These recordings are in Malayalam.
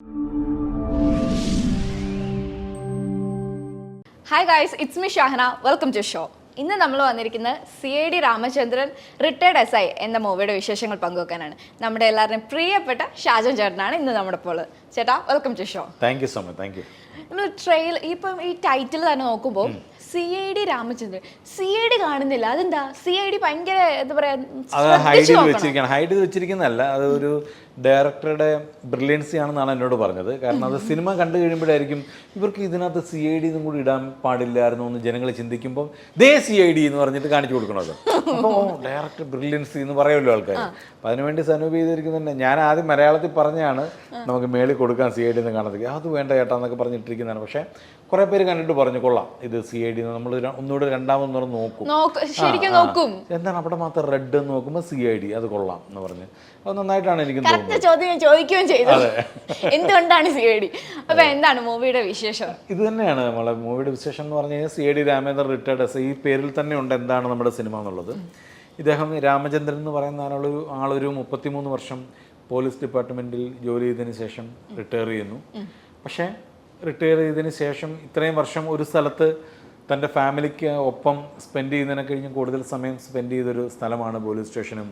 Hi guys, it's me Shahana. Welcome to the show. ഇന്ന് നമ്മൾ വന്നിരിക്കുന്നത് CID രാമചന്ദ്രൻ റിട്ടയർഡ് SI എന്ന മൂവിയുടെ വിശേഷങ്ങൾ പങ്കുവെക്കാനാണ്. നമ്മുടെ എല്ലാവരുടെയും പ്രിയപ്പെട്ട ഷാജൻ ചേട്ടനാണ് ഇന്ന് നമ്മുടെ ഇപ്പോൾ. ചേട്ടാ, welcome to show. Thank you so much. Thank you. നമ്മൾ ഇപ്പം ഈ ടൈറ്റിൽ തന്നെ നോക്കുമ്പോൾ CID രാമചന്ദ്രൻ, CID കാണുന്നില്ല. അതെന്താ? CID ഭയങ്കര എന്താ പറയാ, ഹൈഡ് ചെയ്ത് വെച്ചിരിക്കുന്നതല്ല, അത് ഒരു ഡയറക്ടറുടെ ബ്രില്യൻസി ആണെന്നാണ് എന്നോട് പറഞ്ഞത്. കാരണം അത് സിനിമ കണ്ടു കഴിയുമ്പോഴായിരിക്കും ഇവർക്ക് ഇതിനകത്ത് CID എന്നും കൂടി ഇടാൻ പാടില്ലായിരുന്നു എന്ന് ജനങ്ങൾ ചിന്തിക്കുമ്പോൾ CID എന്ന് പറഞ്ഞിട്ട് കാണിച്ചു കൊടുക്കണത്. അപ്പോൾ ഡയറക്ടർ ബ്രില്യൻസി എന്ന് പറയുമല്ലോ ആൾക്കാർ. അപ്പം അതിനുവേണ്ടി സനൂപ് ചെയ്തിരിക്കുന്നുണ്ട്. ഞാൻ ആദ്യം മലയാളത്തിൽ പറഞ്ഞാണ് നമുക്ക് മേളിൽ കൊടുക്കാൻ CID എന്ന് കാണുന്നത്. അത് വേണ്ട ചേട്ടാ എന്നൊക്കെ പറഞ്ഞിട്ടിരിക്കുന്നതാണ്. പക്ഷേ കുറേ പേര് കണ്ടിട്ട് പറഞ്ഞു കൊള്ളാം, ഇത് CID നമ്മൾ ഒന്നുകൂടെ രണ്ടാമത് നോക്കും, എന്താണ് അവിടെ മാത്രം റെഡ് എന്ന് നോക്കുമ്പോൾ CID, അത് കൊള്ളാം എന്ന് പറഞ്ഞ് അത് നന്നായിട്ടാണ് എനിക്ക് ചോദിക്കുകയും ചെയ്തത് എന്തുകൊണ്ടാണ് CID. അപ്പൊ എന്താണ് മൂവിയുടെ വിശേഷം? ഇത് തന്നെയാണ് നമ്മളെ മൂവിയുടെ വിശേഷം എന്ന് പറഞ്ഞു കഴിഞ്ഞാൽ CID രാമചന്ദ്രൻ റിട്ടയർഡ് SI. ഈ പേരിൽ തന്നെ ഉണ്ട് എന്താണ് നമ്മുടെ സിനിമ എന്നുള്ളത്. ഇദ്ദേഹം രാമചന്ദ്രൻ എന്ന് പറയുന്ന ആളൊരു 33 വർഷം പോലീസ് ഡിപ്പാർട്ട്മെൻറ്റിൽ ജോലി ചെയ്തതിന് ശേഷം റിട്ടയർ ചെയ്യുന്നു. പക്ഷേ റിട്ടയർ ചെയ്തതിന് ശേഷം ഇത്രയും വർഷം ഒരു സ്ഥലത്ത് തൻ്റെ ഫാമിലിക്ക് ഒപ്പം സ്പെൻഡ് ചെയ്യുന്നതിനെ കഴിഞ്ഞ് കൂടുതൽ സമയം സ്പെൻഡ് ചെയ്തൊരു സ്ഥലമാണ് പോലീസ് സ്റ്റേഷനും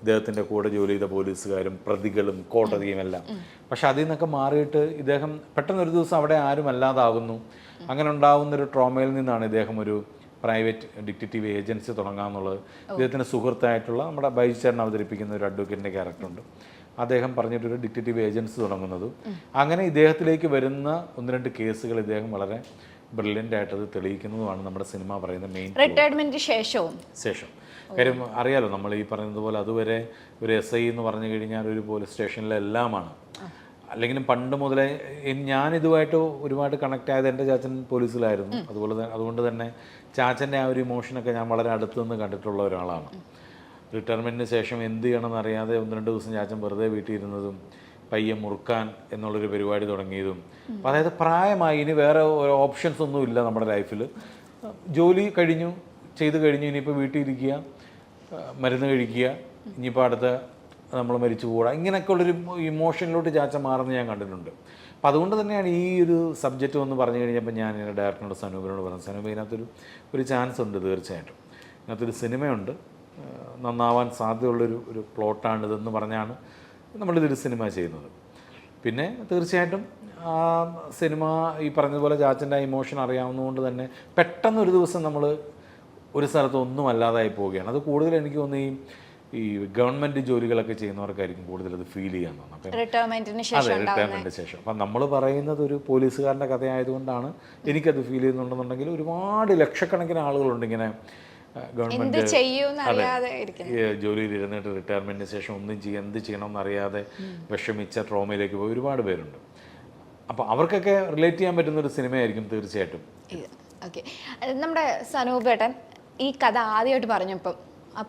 ഇദ്ദേഹത്തിൻ്റെ കൂടെ ജോലി ചെയ്ത പോലീസുകാരും പ്രതികളും കോടതിയും എല്ലാം. പക്ഷെ അതിൽ നിന്നൊക്കെ മാറിയിട്ട് ഇദ്ദേഹം പെട്ടെന്നൊരു ദിവസം അവിടെ ആരും അല്ലാതാകുന്നു. അങ്ങനെ ഉണ്ടാകുന്നൊരു ട്രോമയിൽ നിന്നാണ് ഇദ്ദേഹം ഒരു പ്രൈവറ്റ് ഡിറ്റക്റ്റീവ് ഏജൻസി തുടങ്ങാമെന്നുള്ളത്. ഇദ്ദേഹത്തിൻ്റെ സുഹൃത്തായിട്ടുള്ള നമ്മുടെ ബൈചേട്ടൻ അവതരിപ്പിക്കുന്ന ഒരു അഡ്വക്കേറ്റിൻ്റെ ക്യാരക്ടറുണ്ട്. അദ്ദേഹം പറഞ്ഞിട്ടൊരു ഡിറ്റക്റ്റീവ് ഏജൻസി തുടങ്ങുന്നതും അങ്ങനെ ഇദ്ദേഹത്തിലേക്ക് വരുന്ന 1-2 കേസുകൾ ഇദ്ദേഹം വളരെ ബ്രില്യൻ്റ് ആയിട്ട് അത് തെളിയിക്കുന്നതുമാണ് നമ്മുടെ സിനിമ പറയുന്ന മെയിൻ. റിട്ടയർമെൻറ്റ് ശേഷം കാര്യം അറിയാലോ, നമ്മൾ ഈ പറയുന്നത് പോലെ അതുവരെ ഒരു SI എന്ന് പറഞ്ഞു കഴിഞ്ഞാൽ ഒരു പോലീസ് സ്റ്റേഷനിലെല്ലാമാണ്. അല്ലെങ്കിലും പണ്ട് മുതലേ ഞാനിതുമായിട്ട് ഒരുപാട് കണക്ട് ആയത് എൻ്റെ ചാച്ചൻ പോലീസിലായിരുന്നു. അതുകൊണ്ട് തന്നെ ചാച്ചൻ്റെ ആ ഒരു ഇമോഷനൊക്കെ ഞാൻ വളരെ അടുത്ത് നിന്ന് കണ്ടിട്ടുള്ള ഒരാളാണ്. റിട്ടയർമെൻറ്റിന് ശേഷം എന്ത് ചെയ്യണമെന്ന് അറിയാതെ 1-2 ദിവസം ചാച്ചൻ വെറുതെ വീട്ടിൽ ഇരുന്നതും പയ്യെ മുറുക്കാൻ എന്നുള്ളൊരു പരിപാടി തുടങ്ങിയതും. അപ്പം അതായത് പ്രായമായി, ഇനി വേറെ ഓപ്ഷൻസ് ഒന്നും ഇല്ല നമ്മുടെ ലൈഫിൽ. ജോലി ചെയ്ത് കഴിഞ്ഞു, ഇനിയിപ്പോൾ വീട്ടിൽ ഇരിക്കുക, മരുന്ന് കഴിക്കുക, ഇനിയിപ്പോൾ അടുത്ത നമ്മൾ മരിച്ചു പോകാം, ഇങ്ങനെയൊക്കെ ഉള്ളൊരു ഇമോഷനിലോട്ട് ചാച്ചൻ മാറുന്നത് ഞാൻ കണ്ടിട്ടുണ്ട്. അപ്പം അതുകൊണ്ട് തന്നെയാണ് ഈ ഒരു സബ്ജക്റ്റ് ഒന്ന് പറഞ്ഞു കഴിഞ്ഞപ്പോൾ ഞാൻ എൻ്റെ ഡയറക്ടറിനോട് സനൂപിനോട് പറഞ്ഞു, സനൂപ് ഇതിനകത്തൊരു ചാൻസ് ഉണ്ട്, തീർച്ചയായിട്ടും ഇതിനകത്തൊരു സിനിമയുണ്ട്, നന്നാവാൻ സാധ്യതയുള്ളൊരു പ്ലോട്ടാണിതെന്ന് പറഞ്ഞാണ് നമ്മളിതൊരു സിനിമ ചെയ്യുന്നത്. പിന്നെ തീർച്ചയായിട്ടും ആ സിനിമ ഈ പറഞ്ഞതുപോലെ ചാച്ചൻ്റെ ആ ഇമോഷൻ അറിയാവുന്നതുകൊണ്ട് തന്നെ പെട്ടെന്നൊരു ദിവസം നമ്മൾ ഒരു സ്ഥലത്ത് ഒന്നും അല്ലാതായി പോവുകയാണ്. അത് കൂടുതൽ എനിക്ക് തോന്നുന്നു ഈ ഗവൺമെൻറ് ജോലികളൊക്കെ ചെയ്യുന്നവർക്കായിരിക്കും കൂടുതൽ അത് ഫീൽ ചെയ്യാൻ തോന്നുന്നത്. അതെ, റിട്ടയർമെൻറ്റിന് ശേഷം. അപ്പം നമ്മൾ പറയുന്നത് ഒരു പോലീസുകാരൻ്റെ കഥയായതുകൊണ്ടാണ് എനിക്കത് ഫീൽ ചെയ്യുന്നുണ്ടെന്നുണ്ടെങ്കിൽ ഒരുപാട് ലക്ഷക്കണക്കിന് ആളുകളുണ്ട് ഇങ്ങനെ ഗവൺമെൻറ് ജോലിയിൽ ഇരുന്നിട്ട് റിട്ടയർമെൻറ്റിന് ശേഷം എന്ത് ചെയ്യണമെന്ന് അറിയാതെ വിഷമിച്ച ട്രോമയിലേക്ക് പോയി ഒരുപാട് പേരുണ്ട്. അപ്പോൾ അവർക്കൊക്കെ റിലേറ്റ് ചെയ്യാൻ പറ്റുന്നൊരു സിനിമയായിരിക്കും തീർച്ചയായിട്ടും. ഓക്കെ, നമ്മുടെ സനൂപേട്ടൻ ഈ കഥ ആദ്യമായിട്ട് പറഞ്ഞപ്പം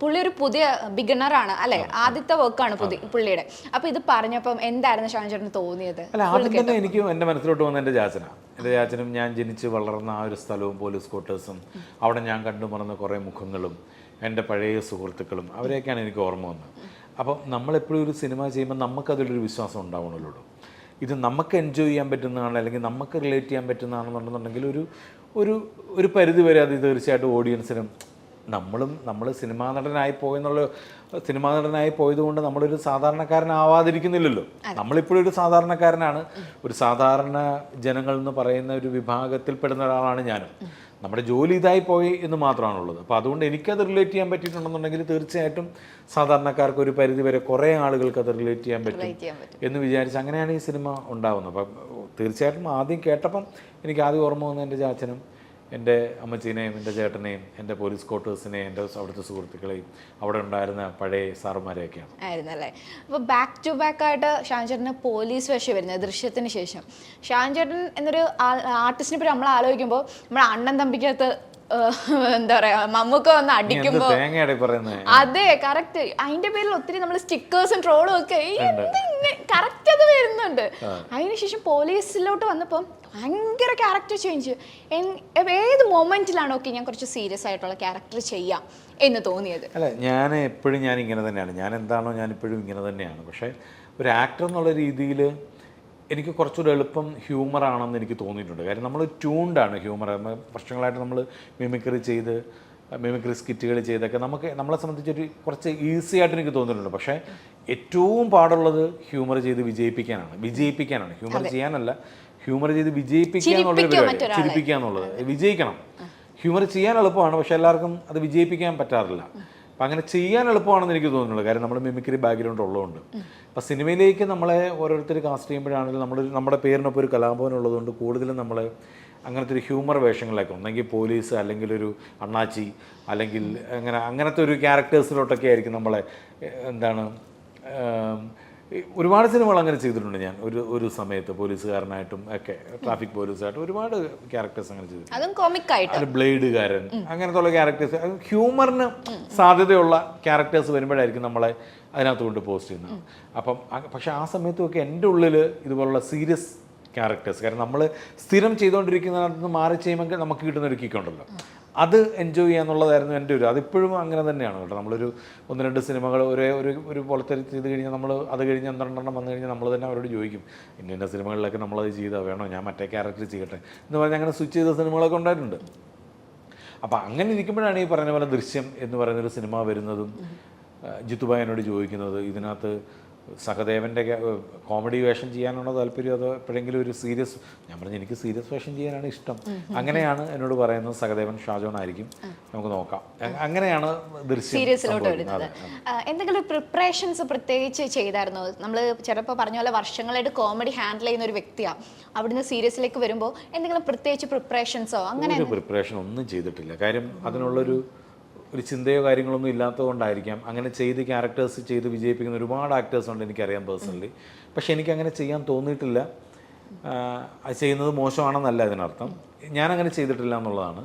പുള്ളി ഒരു പുതിയ ബിഗിനറാണ് അല്ലെ, ആദ്യത്തെ വർക്കാണ് പുള്ളിയുടെ. അപ്പൊ ഇത് പറഞ്ഞപ്പം എന്തായിരുന്നു ഷാൻ ചേട്ടന് തോന്നിയത്? അല്ല, ആദ്യം തന്നെ എനിക്കും എൻ്റെ മനസ്സിലോട്ട് വന്ന എൻ്റെ ചാച്ചനും ഞാൻ ജനിച്ച് വളർന്ന ആ ഒരു സ്ഥലവും പോലീസ് ക്വാർട്ടേഴ്സും അവിടെ ഞാൻ കണ്ടുമറന്ന കുറേ മുഖങ്ങളും എൻ്റെ പഴയ സുഹൃത്തുക്കളും അവരെയൊക്കെയാണ് എനിക്ക് ഓർമ്മ വന്നത്. അപ്പം നമ്മളെപ്പോഴും ഒരു സിനിമ ചെയ്യുമ്പോൾ നമുക്കതിലൊരു വിശ്വാസം ഉണ്ടാവണമല്ലോ. ഇത് നമുക്ക് എൻജോയ് ചെയ്യാൻ പറ്റുന്നതാണ്, അല്ലെങ്കിൽ നമുക്ക് റിലേറ്റ് ചെയ്യാൻ പറ്റുന്നതാണെന്നുണ്ടെന്നുണ്ടെങ്കിൽ ഒരു പരിധി വരെ അത് തീർച്ചയായിട്ടും ഓഡിയൻസിനും നമ്മൾ സിനിമാ നടനായി പോയതുകൊണ്ട് നമ്മളൊരു സാധാരണക്കാരനാവാതിരിക്കുന്നില്ലല്ലോ. നമ്മളിപ്പോഴും ഒരു സാധാരണക്കാരനാണ്, ഒരു സാധാരണ ജനങ്ങൾ എന്ന് പറയുന്ന ഒരു വിഭാഗത്തിൽപ്പെടുന്ന ഒരാളാണ് ഞാനും. നമ്മുടെ ജോലി ഇതായി പോയി എന്ന് മാത്രമാണുള്ളത്. അപ്പോൾ അതുകൊണ്ട് എനിക്കത് റിലേറ്റ് ചെയ്യാൻ പറ്റിയിട്ടുണ്ടെന്നുണ്ടെങ്കിൽ തീർച്ചയായിട്ടും സാധാരണക്കാർക്ക് ഒരു പരിധി വരെ കുറേ ആളുകൾക്ക് അത് റിലേറ്റ് ചെയ്യാൻ പറ്റും എന്ന് വിചാരിച്ച് അങ്ങനെയാണ് ഈ സിനിമ ഉണ്ടാകുന്നത്. അപ്പം തീർച്ചയായിട്ടും ആദ്യം കേട്ടപ്പം എനിക്ക് ആദ്യം ഓർമ്മ വന്ന എൻ്റെ ചാച്ചനും എൻ്റെ അമ്മച്ചീനെയും എൻ്റെ ചേട്ടനെയും എൻ്റെ പോലീസ് ക്വാർട്ടേഴ്സിനെയും എൻ്റെ അവിടുത്തെ സുഹൃത്തുക്കളെയും അവിടെ ഉണ്ടായിരുന്ന പഴയ സാറുമാരെയൊക്കെയാണ് ആയിരുന്നല്ലേ. അപ്പോൾ ബാക്ക് ടു ബാക്ക് ആയിട്ട് ഷാൻ ചേട്ടന് പോലീസ് വേഷം വരുന്നത് ദൃശ്യത്തിന് ശേഷം. ഷാൻ ചേട്ടൻ എന്നൊരു ആർട്ടിസ്റ്റിനെ പറ്റി നമ്മൾ ആലോചിക്കുമ്പോൾ നമ്മുടെ അണ്ണൻ തമ്പിക്കകത്ത് എന്താ പറയാ, മമ്മൂക്ക വന്ന് അടിക്കുമ്പോ, അതെ കറക്റ്റ്, അതിന്റെ പേരിൽ ഒത്തിരി നമ്മൾ സ്റ്റിക്കേഴ്സും ട്രോളും ഒക്കെ കറക്റ്റ് അത് വരുന്നുണ്ട്. അതിനുശേഷം പോലീസിലോട്ട് വന്നപ്പോൾ ഭയങ്കര ക്യാരക്ടർ ചേഞ്ച്. ഏത് മൊമെന്റിലാണോ ഓക്കെ ഞാൻ കുറച്ച് സീരിയസ് ആയിട്ടുള്ള ക്യാരക്ടർ ചെയ്യാം എന്ന് തോന്നിയത്? അല്ല, എപ്പോഴും ഞാൻ ഇങ്ങനെ തന്നെയാണ്. ഞാൻ എന്താണോ ഞാനിപ്പോഴും ഇങ്ങനെ തന്നെയാണ്. പക്ഷേ ഒരു ആക്ടർ എന്നുള്ള രീതിയിൽ എനിക്ക് കുറച്ചുകൂടെ എളുപ്പം ഹ്യൂമറാണെന്ന് എനിക്ക് തോന്നിയിട്ടുണ്ട്. കാര്യം നമ്മൾ ട്യൂൺഡാണ് ഹ്യൂമർ. വർഷങ്ങളായിട്ട് നമ്മൾ മിമിക്രി സ്കിറ്റുകൾ ചെയ്തൊക്കെ നമ്മളെ സംബന്ധിച്ചൊരു കുറച്ച് ഈസി ആയിട്ട് എനിക്ക് തോന്നിയിട്ടുണ്ട്. പക്ഷേ ഏറ്റവും പാടുള്ളത് ഹ്യൂമർ ചെയ്ത് വിജയിപ്പിക്കാനാണ്. ഹ്യൂമർ ചെയ്യാനല്ല, ഹ്യൂമർ ചെയ്ത് വിജയിപ്പിക്കുക എന്നുള്ളൊരു പരിപാടി. ചിരിപ്പിക്കുക എന്നുള്ളത്, വിജയിക്കണം. ഹ്യൂമർ ചെയ്യാൻ എളുപ്പമാണ്, പക്ഷേ എല്ലാവർക്കും അത് വിജയിപ്പിക്കാൻ പറ്റാറില്ല. അപ്പം അങ്ങനെ ചെയ്യാൻ എളുപ്പമാണെന്ന് എനിക്ക് തോന്നുന്നുള്ളൂ. കാര്യം നമ്മൾ മിമിക്രി ബാക്ക്ഗ്രൗണ്ട് ഉള്ളതുകൊണ്ട്. അപ്പം സിനിമയിലേക്ക് നമ്മളെ ഓരോരുത്തർ കാസ്റ്റ് ചെയ്യുമ്പോഴാണെങ്കിലും നമ്മുടെ പേരിനൊപ്പം ഒരു കലാഭവൻ ഉള്ളതുകൊണ്ട് കൂടുതലും നമ്മളെ അങ്ങനത്തെ ഒരു ഹ്യൂമർ വേഷങ്ങളിലേക്ക്, ഒന്നെങ്കിൽ പോലീസ്, അല്ലെങ്കിൽ ഒരു അണ്ണാച്ചി, അല്ലെങ്കിൽ അങ്ങനത്തെ ഒരു ക്യാരക്ടേഴ്സിലോട്ടൊക്കെ ആയിരിക്കും നമ്മളെ ഒരുപാട് സിനിമകൾ അങ്ങനെ ചെയ്തിട്ടുണ്ട് ഞാൻ. ഒരു സമയത്ത് പോലീസുകാരനായിട്ടും ഒക്കെ, ട്രാഫിക് പോലീസായിട്ടും ഒരുപാട് ക്യാരക്ടേഴ്സ് അങ്ങനെ ചെയ്തിട്ടുണ്ട്. ബ്ലേഡുകാരൻ, അങ്ങനത്തെ ഉള്ള ക്യാരക്ടേഴ്സ്, ഹ്യൂമറിന് സാധ്യതയുള്ള ക്യാരക്ടേഴ്സ് വരുമ്പോഴായിരിക്കും നമ്മളെ അതിനകത്ത് കൊണ്ട് പോസ്റ്റ് ചെയ്യുന്നത്. പക്ഷെ ആ സമയത്തൊക്കെ എൻ്റെ ഉള്ളിൽ ഇതുപോലുള്ള സീരിയസ് ക്യാരക്ടേഴ്സ്, കാരണം നമ്മൾ സ്ഥിരം ചെയ്തുകൊണ്ടിരിക്കുന്നതിനകത്ത് നിന്ന് മാറി ചെയ്യുമ്പോൾ നമുക്ക് കിട്ടുന്നൊരു കിക്കുണ്ടല്ലോ, അത് എൻജോയ് ചെയ്യാന്നുള്ളതായിരുന്നു എൻ്റെ അതിപ്പോഴും അങ്ങനെ തന്നെയാണ് കേട്ടോ. നമ്മളൊരു 1-2 സിനിമകൾ ഒരു പോലത്തെ ചെയ്ത് കഴിഞ്ഞാൽ നമ്മൾ അത് കഴിഞ്ഞ് 2 വന്നു കഴിഞ്ഞാൽ നമ്മൾ തന്നെ അവരോട് ചോദിക്കും, ഇന്ന സിനിമകളിലൊക്കെ നമ്മളത് ചെയ്താൽ വേണോ, ഞാൻ മറ്റേ ക്യാരക്ടർ ചെയ്യട്ടെ എന്ന് പറഞ്ഞാൽ അങ്ങനെ സ്വിച്ച് ചെയ്ത സിനിമകളൊക്കെ ഉണ്ടായിട്ടുണ്ട്. അപ്പോൾ അങ്ങനെ ഇരിക്കുമ്പോഴാണ് ഈ പറഞ്ഞ പോലെ ദൃശ്യം എന്ന് പറയുന്നൊരു സിനിമ വരുന്നതും ജിത്തുഭായ് എന്നോട് ചോദിക്കുന്നത്, ഇതിനകത്ത് സഹദേവൻ്റെ കോമഡി വേഷം ചെയ്യാനാണോ താല്പര്യം, അതോ എപ്പോഴെങ്കിലും ഒരു സീരിയസ്. ഞാൻ പറഞ്ഞു എനിക്ക് സീരിയസ് വേഷം ചെയ്യാനാണ് ഇഷ്ടം. അങ്ങനെയാണ് എന്നോട് പറയുന്നത്. സഹദേവൻ ഷാജോൺ ആയിരിക്കും, നമുക്ക് നോക്കാം. അങ്ങനെയാണ് സീരിയസിലോട്ട് വരുന്നത്. എന്തെങ്കിലും പ്രിപ്പറേഷൻസ് പ്രത്യേകിച്ച് ചെയ്തായിരുന്നോ? നമ്മൾ ചിലപ്പോൾ പറഞ്ഞ പോലെ വർഷങ്ങളായിട്ട് കോമഡി ഹാൻഡിൽ ചെയ്യുന്ന ഒരു വ്യക്തിയാണ്, അവിടുന്ന് സീരിയസിലേക്ക് വരുമ്പോൾ എന്തെങ്കിലും പ്രത്യേകിച്ച് പ്രിപ്പറേഷൻസോ അങ്ങനെ? പ്രിപ്പറേഷൻ ഒന്നും ചെയ്തിട്ടില്ല. കാര്യം അതിനുള്ളൊരു ചിന്തയോ കാര്യങ്ങളൊന്നും ഇല്ലാത്തതുകൊണ്ടായിരിക്കാം. അങ്ങനെ ക്യാരക്ടേഴ്സ് ചെയ്ത് വിജയിപ്പിക്കുന്ന ഒരുപാട് ആക്ടേഴ്സ് ഉണ്ട് എനിക്കറിയാം പേഴ്സണലി. പക്ഷെ എനിക്കങ്ങനെ ചെയ്യാൻ തോന്നിയിട്ടില്ല. അത് ചെയ്യുന്നത് മോശമാണെന്നല്ല ഇതിനർത്ഥം. ഞാനങ്ങനെ ചെയ്തിട്ടില്ല എന്നുള്ളതാണ്.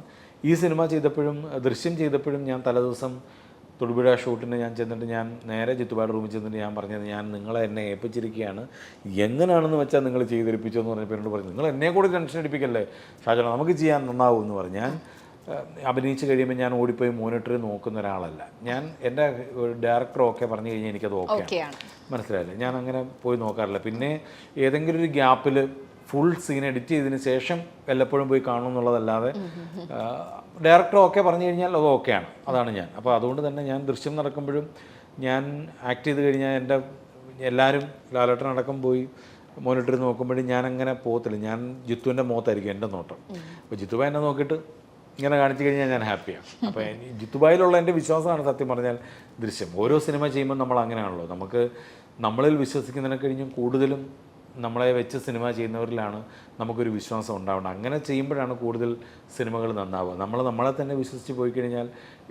ഈ സിനിമ ചെയ്തപ്പോഴും ദൃശ്യം ചെയ്തപ്പോഴും ഞാൻ തലേദിവസം തൊടുപുഴ ഷൂട്ടിന് ഞാൻ ചെന്നിട്ട് ഞാൻ നേരെ ജിത്തുബായുടെ റൂമിൽ ചെന്നിട്ട് ഞാൻ പറഞ്ഞത്, ഞാൻ നിങ്ങളെ എന്നെ ഏൽപ്പിച്ചിരിക്കുകയാണ്, എങ്ങനെയാണെന്ന് വെച്ചാൽ നിങ്ങൾ ചെയ്തെടുപ്പിച്ചോ എന്ന് പറഞ്ഞപ്പോൾ എന്നോട് പറഞ്ഞു, നിങ്ങൾ എന്നെ കൂടി ടെൻഷൻ അടിപ്പിക്കല്ലേ ഷാജോൺ, നമുക്ക് ചെയ്യാൻ നന്നാവും എന്ന് പറഞ്ഞു. ഞാൻ അഭിനയിച്ച് കഴിയുമ്പോൾ ഞാൻ ഓടിപ്പോയി മോണിറ്ററിൽ നോക്കുന്ന ഒരാളല്ല. ഞാൻ എൻ്റെ ഡയറക്ടർ ഓക്കെ പറഞ്ഞു കഴിഞ്ഞാൽ എനിക്കത് ഓക്കെയാണ്, മനസ്സിലായില്ലേ? ഞാൻ അങ്ങനെ പോയി നോക്കാറില്ല. പിന്നെ ഏതെങ്കിലും ഒരു ഗ്യാപ്പിൽ ഫുൾ സീൻ എഡിറ്റ് ചെയ്തതിന് ശേഷം വല്ലപ്പോഴും പോയി കാണും എന്നുള്ളതല്ലാതെ ഡയറക്ടർ ഓക്കെ പറഞ്ഞു കഴിഞ്ഞാൽ അത് ഓക്കെയാണ്, അതാണ് ഞാൻ. അപ്പോൾ അതുകൊണ്ട് തന്നെ ഞാൻ ദൃശ്യം നടക്കുമ്പോഴും ഞാൻ ആക്ട് ചെയ്ത് കഴിഞ്ഞാൽ എല്ലാവരും ലാലേട്ടനടക്കം പോയി മോണിറ്ററിൽ നോക്കുമ്പോഴും ഞാൻ അങ്ങനെ പോകത്തില്ല. ഞാൻ ജിത്തുവിൻ്റെ മുഖത്തായിരിക്കും എൻ്റെ നോട്ടം. അപ്പോൾ ജിത്തുബായ് എന്നെ നോക്കിയിട്ട് ഇങ്ങനെ കാണിച്ചു കഴിഞ്ഞാൽ ഞാൻ ഹാപ്പിയാണ്. അപ്പോൾ ജിത്തുബായിലുള്ള എൻ്റെ വിശ്വാസമാണ് സത്യം പറഞ്ഞാൽ ദൃശ്യം. ഓരോ സിനിമ ചെയ്യുമ്പോൾ നമ്മൾ അങ്ങനെയാണല്ലോ, നമുക്ക് നമ്മളിൽ വിശ്വസിക്കുന്നതിനെ കഴിഞ്ഞും കൂടുതലും നമ്മളെ വെച്ച് സിനിമ ചെയ്യുന്നവരിലാണ് നമുക്കൊരു വിശ്വാസം ഉണ്ടാവുന്നത്. അങ്ങനെ ചെയ്യുമ്പോഴാണ് കൂടുതൽ സിനിമകൾ നന്നാവുക. നമ്മളെ തന്നെ വിശ്വസിച്ച് പോയി കഴിഞ്ഞാൽ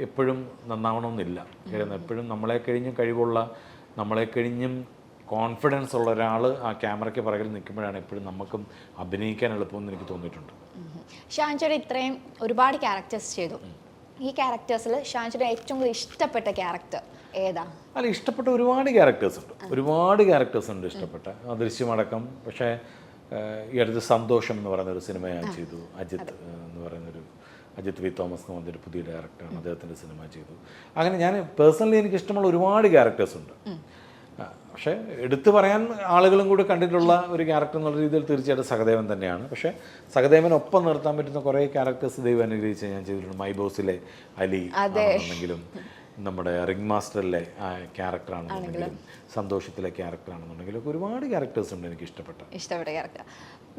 എപ്പോഴും നന്നാവണമെന്നില്ല. കാരണം എപ്പോഴും നമ്മളെ കഴിഞ്ഞും കഴിവുള്ള, നമ്മളെ കഴിഞ്ഞും കോൺഫിഡൻസ് ഉള്ള ഒരാൾ ആ ക്യാമറയ്ക്ക് പുറകിൽ നിൽക്കുമ്പോഴാണ് എപ്പോഴും നമുക്കും അഭിനയിക്കാൻ എളുപ്പമെന്ന് എനിക്ക് തോന്നിയിട്ടുണ്ട്. ഷാൻചേട്ടൻ ഇത്രയും ഒരുപാട് ക്യാരക്ടേഴ്സ് ചെയ്തു. ഈ ക്യാരക്ടേഴ്സിൽ ഷാൻചേട്ടൻ ഏറ്റവും കൂടുതൽ ഇഷ്ടപ്പെട്ട ക്യാരക്ടർ ഏതാ? അല്ല, ഇഷ്ടപ്പെട്ട ഒരുപാട് ക്യാരക്ടേഴ്സ് ഉണ്ട് ഇഷ്ടപ്പെട്ട, ദൃശ്യമടക്കം. പക്ഷേ ഈ അടുത്ത് സന്തോഷം എന്ന് പറയുന്നൊരു സിനിമ ഞാൻ ചെയ്തു. അജിത് വി തോമസ് എന്ന് പറഞ്ഞൊരു പുതിയ ഡയറക്ടറാണ്, അദ്ദേഹത്തിൻ്റെ സിനിമ ചെയ്തു. അങ്ങനെ ഞാൻ പേഴ്സണലി എനിക്ക് ഇഷ്ടമുള്ള ഒരുപാട് ക്യാരക്ടേഴ്സ് ഉണ്ട്. പക്ഷേ എടുത്തു പറയാൻ ആളുകളും കൂടി കണ്ടിട്ടുള്ള ഒരു ക്യാരക്ടർ എന്നുള്ള രീതിയിൽ തീർച്ചയായിട്ടും സഹദേവൻ തന്നെയാണ്. പക്ഷേ സഹദേവനൊപ്പം നിർത്താൻ പറ്റുന്ന കുറേ ക്യാരക്ടേഴ്സ് ദൈവം അനുഗ്രഹിച്ച് ഞാൻ ചെയ്തിട്ടുണ്ട്. മൈ ബോസിലെ അലി ആണെന്നുണ്ടെങ്കിലും, നമ്മുടെ റിംഗ് മാസ്റ്ററിലെ ക്യാരക്ടറാണെന്നുണ്ടെങ്കിലും, സന്തോഷത്തിലെ ക്യാരക്ടറാണെന്നുണ്ടെങ്കിലും ഒക്കെ ഒരുപാട് ക്യാരക്ടേഴ്സ് ഉണ്ട് എനിക്ക് ഇഷ്ടപ്പെട്ട ക്യാരക്ടർ.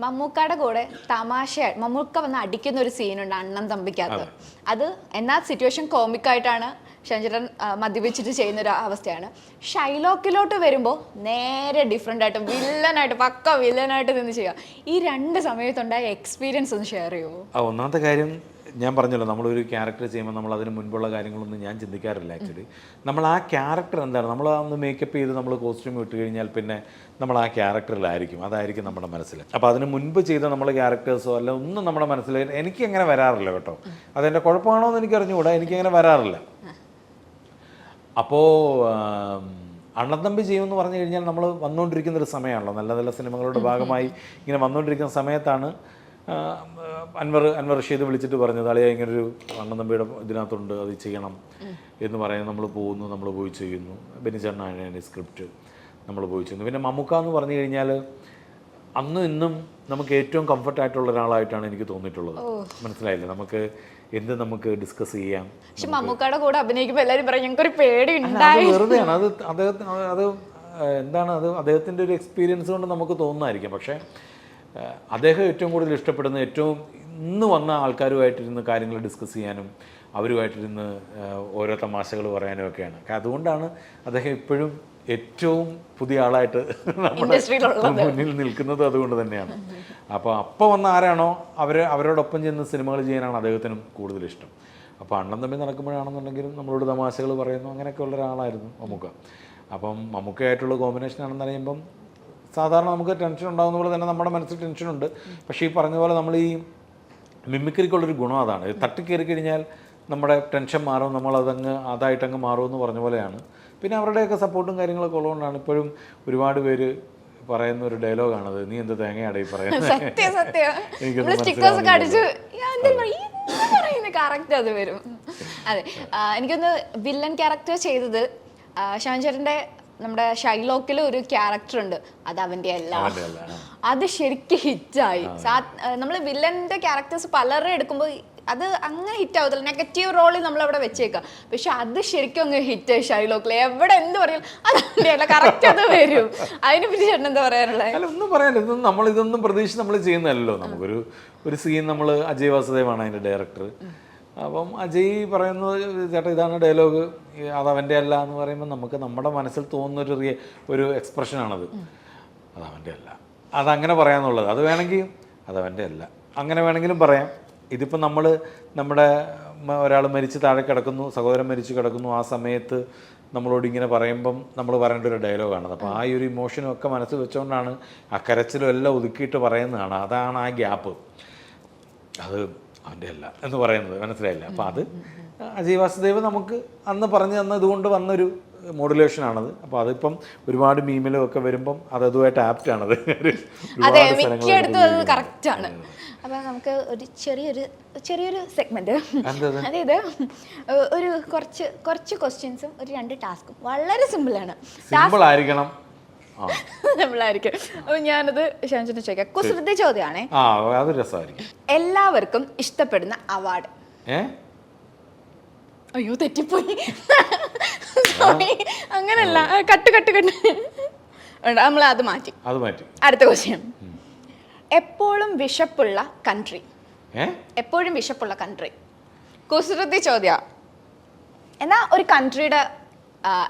മമ്മൂക്കയുടെ കൂടെ തമാശയായിട്ട് മമ്മൂക്ക വന്ന് അടിക്കുന്ന ഒരു സീനുണ്ട് അണ്ണൻ തമ്പിക്കകത്ത്. അത് എന്നാൽ സിറ്റുവേഷൻ കോമിക്കായിട്ടാണ് ഷാൻചേട്ടൻ മദ്യപിച്ചിട്ട് ചെയ്യുന്ന ഒരു അവസ്ഥയാണ്. ഷൈലോക്കിലോട്ട് വരുമ്പോൾ നേരെ ഡിഫറെൻ്റ് ആയിട്ട് പക്ക വില്ലനായിട്ട് നിന്ന് ചെയ്യുക. ഈ 2 സമയത്തുണ്ടായ എക്സ്പീരിയൻസ് ഒന്ന് ഷെയർ ചെയ്യുമോ? ഒന്നാമത്തെ കാര്യം ഞാൻ പറഞ്ഞല്ലോ, നമ്മളൊരു ക്യാരക്ടർ ചെയ്യുമ്പോൾ നമ്മൾ അതിന് മുൻപുള്ള കാര്യങ്ങളൊന്നും ഞാൻ ചിന്തിക്കാറില്ല. ആക്ച്വലി നമ്മൾ ആ ക്യാരക്ടർ എന്താണ്, നമ്മൾ ഒന്ന് മേക്കപ്പ് ചെയ്ത് നമ്മൾ കോസ്റ്റ്യൂം ഇട്ട് കഴിഞ്ഞാൽ പിന്നെ നമ്മൾ ആ ക്യാരക്ടറിലായിരിക്കും, അതായിരിക്കും നമ്മുടെ മനസ്സിൽ. അപ്പോൾ അതിന് മുൻപ് ചെയ്ത നമ്മൾ ക്യാരക്ടേഴ്സോ അല്ല ഒന്നും നമ്മുടെ മനസ്സിൽ എനിക്കങ്ങനെ വരാറില്ല കേട്ടോ. അതെൻ്റെ കുഴപ്പമാണോ എന്ന് എനിക്ക് അറിഞ്ഞുകൂടാ, എനിക്കങ്ങനെ വരാറില്ല. അപ്പോൾ അണ്ണത്തമ്പി ചെയ്യുമെന്ന് പറഞ്ഞു കഴിഞ്ഞാൽ നമ്മൾ വന്നുകൊണ്ടിരിക്കുന്നൊരു സമയമാണല്ലോ, നല്ല നല്ല സിനിമകളുടെ ഭാഗമായി ഇങ്ങനെ വന്നുകൊണ്ടിരിക്കുന്ന സമയത്താണ് അൻവർ റഷീദ് വിളിച്ചിട്ട് പറഞ്ഞത്, അളിയ ഇങ്ങനൊരു അണ്ണത്തമ്പിയുടെ ഇതിനകത്തുണ്ട്, അത് ചെയ്യണം എന്ന് പറയുന്നത്. നമ്മൾ പോയി ചെയ്യുന്നു. ബെനിച്ചേട്ടനാണ് സ്ക്രിപ്റ്റ്, നമ്മൾ പോയി ചെയ്യുന്നു. പിന്നെ മമ്മൂക്ക എന്ന് പറഞ്ഞു കഴിഞ്ഞാൽ അന്നും ഇന്നും നമുക്ക് ഏറ്റവും കംഫർട്ടായിട്ടുള്ള ഒരാളായിട്ടാണ് എനിക്ക് തോന്നിയിട്ടുള്ളത്. മനസ്സിലായില്ലേ? നമുക്ക് ഡിസ്കസ് ചെയ്യാം. പക്ഷെ മമ്മൂക്കയുടെ കൂടെ അഭിനയിക്കുമ്പോൾ എല്ലാവരും പറയും ഞങ്ങൾക്കൊരു പേടി ഉണ്ടായി. വെറുതെയാണ് അത് എന്താണ് അത് അദ്ദേഹത്തിൻ്റെ ഒരു എക്സ്പീരിയൻസ് കൊണ്ട് നമുക്ക് തോന്നുന്നതായിരിക്കും. പക്ഷേ അദ്ദേഹം ഏറ്റവും കൂടുതൽ ഇഷ്ടപ്പെടുന്ന ഏറ്റവും ഇന്ന് വന്ന ആൾക്കാരുമായിട്ടിരുന്ന് കാര്യങ്ങൾ ഡിസ്കസ് ചെയ്യാനും അവരുമായിട്ടിരുന്ന് ഓരോ തമാശകൾ പറയാനും ഒക്കെയാണ്. അതുകൊണ്ടാണ് അദ്ദേഹം ഇപ്പോഴും ഏറ്റവും പുതിയ ആളായിട്ട് നമ്മുടെ മുന്നിൽ നിൽക്കുന്നത്. അതുകൊണ്ട് തന്നെയാണ്. അപ്പോൾ വന്ന ആരാണോ അവരോടൊപ്പം ചെന്ന് സിനിമകൾ ചെയ്യാനാണ് അദ്ദേഹത്തിനും കൂടുതൽ ഇഷ്ടം. അപ്പോൾ അണ്ണൻ തമ്മിൽ നടക്കുമ്പോഴാണെന്നുണ്ടെങ്കിലും നമ്മളോട് തമാശകൾ പറയുന്നു, അങ്ങനെയൊക്കെ ഉള്ള ഒരാളായിരുന്നു മമ്മൂക്ക. അപ്പം മമ്മൂക്കയായിട്ടുള്ള കോമ്പിനേഷൻ ആണെന്ന് അറിയുമ്പം സാധാരണ നമുക്ക് ടെൻഷൻ ഉണ്ടാകുന്ന പോലെ തന്നെ നമ്മുടെ മനസ്സിൽ ടെൻഷനുണ്ട്. പക്ഷേ ഈ പറഞ്ഞ പോലെ നമ്മൾ ഈ മിമിക്രിക്കുള്ളൊരു ഗുണം അതാണ്. തട്ടിക്കയറി കഴിഞ്ഞാൽ നമ്മുടെ ടെൻഷൻ മാറും, അതായിട്ടങ്ങ് മാറുമെന്ന് പറഞ്ഞ പോലെയാണ്. പിന്നെ അവരുടെയൊക്കെ സപ്പോർട്ടും കാര്യങ്ങളൊക്കെ ഉള്ളതുകൊണ്ടാണ് ഇപ്പോഴും ഒരുപാട് പേര് പറയുന്ന ഒരു ഡയലോഗാണത്, നീ എന്ത് തേങ്ങയാടെ ഈ പറയുന്നത്. അത് വരും. അതെ, എനിക്കൊന്ന് വില്ലൻ ക്യാരക്ടർ ചെയ്തത് ഷാൻ ചേട്ടൻ്റെ നമ്മുടെ ഷൈലോക്കിൽ ഒരു ക്യാരക്ടർ ഉണ്ട്, അത് അവൻ്റെ അല്ല. അത് ശരിക്കും ഹിറ്റായി. നമ്മൾ വില്ലൻ്റെ ക്യാരക്ടേഴ്സ് പലരും എടുക്കുമ്പോൾ അത് അങ്ങനെ ഹിറ്റ് ആവത്തില്ല, നെഗറ്റീവ് റോളിൽ നമ്മളവിടെ വെച്ചേക്കാം. പക്ഷെ അത് ശരിക്കും അങ്ങ് ഹിറ്റായി ഷൈലോക്കിൽ. എവിടെ എന്ത് പറയും അതിൻ്റെ അല്ല, കറക്റ്റ് അത് വരും. അതിനെ പറ്റി ചേട്ടൻ എന്താ പറയാനുള്ളത്? അല്ല, ഒന്നും പറയാനില്ല. ഇതൊന്നും പ്രതീക്ഷിച്ച് നമ്മൾ ചെയ്യുന്നതല്ലോ. നമുക്കൊരു സീൻ, നമ്മൾ അജയ് വാസുദേവാണ് അതിൻ്റെ ഡയറക്ടർ. അപ്പം അജയ് പറയുന്നത്, ചേട്ടാ ഇതാണ് ഡയലോഗ്, അതവൻ്റെ അല്ല എന്ന് പറയുമ്പോൾ നമുക്ക് നമ്മുടെ മനസ്സിൽ തോന്നുന്നൊരു ഒരു എക്സ്പ്രഷനാണത്. അതവൻ്റെ അല്ല, അതങ്ങനെ പറയാമെന്നുള്ളത്. അത് വേണമെങ്കിൽ അതവൻ്റെ അല്ല അങ്ങനെ വേണമെങ്കിലും പറയാം. ഇതിപ്പോൾ നമ്മുടെ ഒരാൾ മരിച്ച് താഴെ കിടക്കുന്നു, സഹോദരൻ മരിച്ച് കിടക്കുന്നു, ആ സമയത്ത് നമ്മളോട് ഇങ്ങനെ പറയുമ്പം നമ്മൾ പറയേണ്ട ഒരു ഡയലോഗാണത്. അപ്പോൾ ആ ഒരു ഇമോഷനും ഒക്കെ മനസ്സിൽ വെച്ചുകൊണ്ടാണ് ആ കരച്ചിലും എല്ലാം ഒതുക്കിയിട്ട് പറയുന്നതാണ്. അതാണ് ആ ഗ്യാപ്പ്. അത് അവൻ്റെ അല്ല എന്ന് പറയുന്നത്, മനസ്സിലായില്ല. അപ്പോൾ അത് അജയ് വാസുദേവ് നമുക്ക് അന്ന് പറഞ്ഞു തന്ന ഇതുകൊണ്ട് വന്നൊരു മോഡുലേഷനാണത്. അപ്പോൾ അതിപ്പം ഒരുപാട് മീമിലും ഒക്കെ വരുമ്പം അതുമായിട്ട് ആപ്റ്റാണത്. കറക്റ്റാണ്. അപ്പോൾ നമുക്ക് ഒരു ചെറിയൊരു സെഗ്മെന്റ്, അതായത് ഒരു കുറച്ച് ക്വസ്റ്റ്യൻസും ഒരു 2 ടാസ്കും. വളരെ സിമ്പിളാണ്. സിമ്പിളായിരിക്കും. അപ്പോൾ ഞാനത് ഷാൻചേട്ടനെ ചോദിക്കാം. കുസൃതി ചോദ്യമാണേ. അത് രസമായിരിക്കും. എല്ലാവർക്കും ഇഷ്ടപ്പെടുന്ന അവാർഡ്. അയ്യോ തെറ്റിപ്പോയി, സോറി. അങ്ങനല്ല, കട്ട് നമ്മൾ അത് മാറ്റി. അടുത്ത ക്വസ്റ്റ്യൻ. എപ്പോഴും വിശപ്പുള്ള കൺട്രി. കുസൃതി ചോദ്യ. എന്നാ ഒരു കൺട്രിയുടെ